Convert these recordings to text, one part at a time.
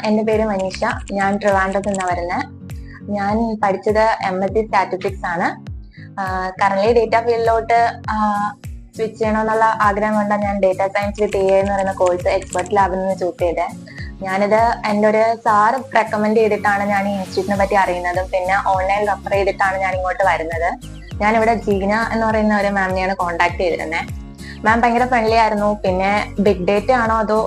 എൻ്റെ പേര് മനീഷ. ഞാൻ ട്രിവാൻഡ്രത്ത് നിന്നാണ് വരുന്നത്. ഞാൻ പഠിച്ചത് MSc സ്റ്റാറ്റിസ്റ്റിക്സ് ആണ്. കറന്റ് ഡേറ്റ ഫീൽഡിലോട്ട് സ്വിച്ച് ചെയ്യണമെന്നുള്ള ആഗ്രഹം കൊണ്ടാണ് ഞാൻ ഡേറ്റ സയൻസ് വിത്ത് AI എന്ന് പറയുന്ന കോഴ്സ് എക്സ്പെർട്ട് ലാബിൽ നിന്ന് ചൂസ് ചെയ്തത്. ഞാനിത് എൻ്റെ ഒരു സാറ് റെക്കമെൻഡ് ചെയ്തിട്ടാണ് ഞാൻ ഈ ഇൻസ്റ്റിറ്റ്യൂട്ടിനെ പറ്റി അറിയുന്നതും പിന്നെ ഓൺലൈൻ റെഫർ ചെയ്തിട്ടാണ് ഞാൻ ഇങ്ങോട്ട് വരുന്നത്. ഞാനിവിടെ ജീന എന്ന് പറയുന്ന ഒരു മാമിനെയാണ് കോൺടാക്ട് ചെയ്തിരുന്നത്. മാം ഭയങ്കര ഫ്രണ്ട്ലി ആയിരുന്നു. പിന്നെ ബിഗ് ഡേറ്റ ആണോ അതോ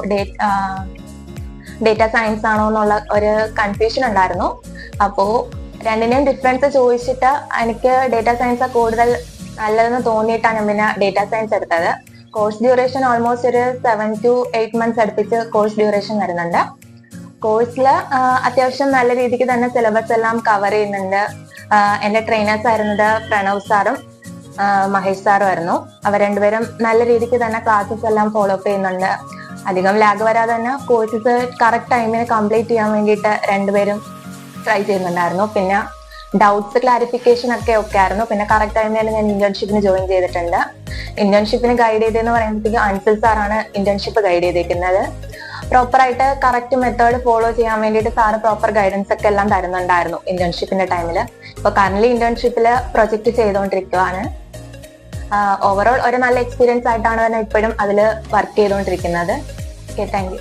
ഡേറ്റ സയൻസ് ആണോ എന്നുള്ള ഒരു കൺഫ്യൂഷൻ ഉണ്ടായിരുന്നു. അപ്പോ രണ്ടിനെയും ഡിഫറൻസ് ചോദിച്ചിട്ട് എനിക്ക് ഡേറ്റ സയൻസ് കൂടുതൽ നല്ലതെന്ന് തോന്നിയിട്ടാണ് ഞാൻ പിന്നെ ഡേറ്റ സയൻസ് എടുത്തത്. കോഴ്സ് ഡ്യൂറേഷൻ ഓൾമോസ്റ്റ് ഒരു 7 to 8 months അടുപ്പിച്ച് കോഴ്സ് ഡ്യൂറേഷൻ വരുന്നുണ്ട്. കോഴ്സിൽ അത്യാവശ്യം നല്ല രീതിക്ക് തന്നെ സിലബസ് എല്ലാം കവർ ചെയ്യുന്നുണ്ട്. എൻ്റെ ട്രെയിനേഴ്സ് ആയിരുന്നത് പ്രണവ് സാറും മഹേഷ് സാറും ആയിരുന്നു. അവർ രണ്ടുപേരും നല്ല രീതിക്ക് തന്നെ ക്ലാസ്സസ് എല്ലാം ഫോളോ അപ്പ് ചെയ്യുന്നുണ്ട്. അധികം ലാഗ് വരാതെ തന്നെ കോഴ്സസ് കറക്റ്റ് ടൈമിന് കംപ്ലീറ്റ് ചെയ്യാൻ വേണ്ടിയിട്ട് രണ്ടുപേരും ട്രൈ ചെയ്യുന്നുണ്ടായിരുന്നു. പിന്നെ ഡൗട്ട്സ് ക്ലാരിഫിക്കേഷൻ ഒക്കെ ആയിരുന്നു. പിന്നെ കറക്റ്റ് ടൈമിൽ ഞാൻ ഇന്റേൺഷിപ്പിന് ജോയിൻ ചെയ്തിട്ടുണ്ട്. ഇന്റേൺഷിപ്പിന് ഗൈഡ് ചെയ്തെന്ന് പറയുമ്പോഴത്തേക്ക് അൻസിൽ സാറാണ് ഇന്റേൺഷിപ്പ് ഗൈഡ് ചെയ്തിരിക്കുന്നത്. പ്രോപ്പറായിട്ട് കറക്റ്റ് മെത്തേഡ് ഫോളോ ചെയ്യാൻ വേണ്ടിയിട്ട് സാറ് പ്രോപ്പർ ഗൈഡൻസ് ഒക്കെ എല്ലാം തരുന്നുണ്ടായിരുന്നു ഇന്റേൺഷിപ്പിന്റെ ടൈമിൽ. ഇപ്പൊ കറന്റ് ഇന്റേൺഷിപ്പിൽ പ്രൊജക്ട് ചെയ്തുകൊണ്ടിരിക്കുകയാണ്. ഓവറോൾ ഒരു നല്ല എക്സ്പീരിയൻസ് ആയിട്ടാണ് തന്നെ ഇപ്പോഴും അതിൽ വർക്ക് ചെയ്തുകൊണ്ടിരിക്കുന്നത്. Okay, thank you.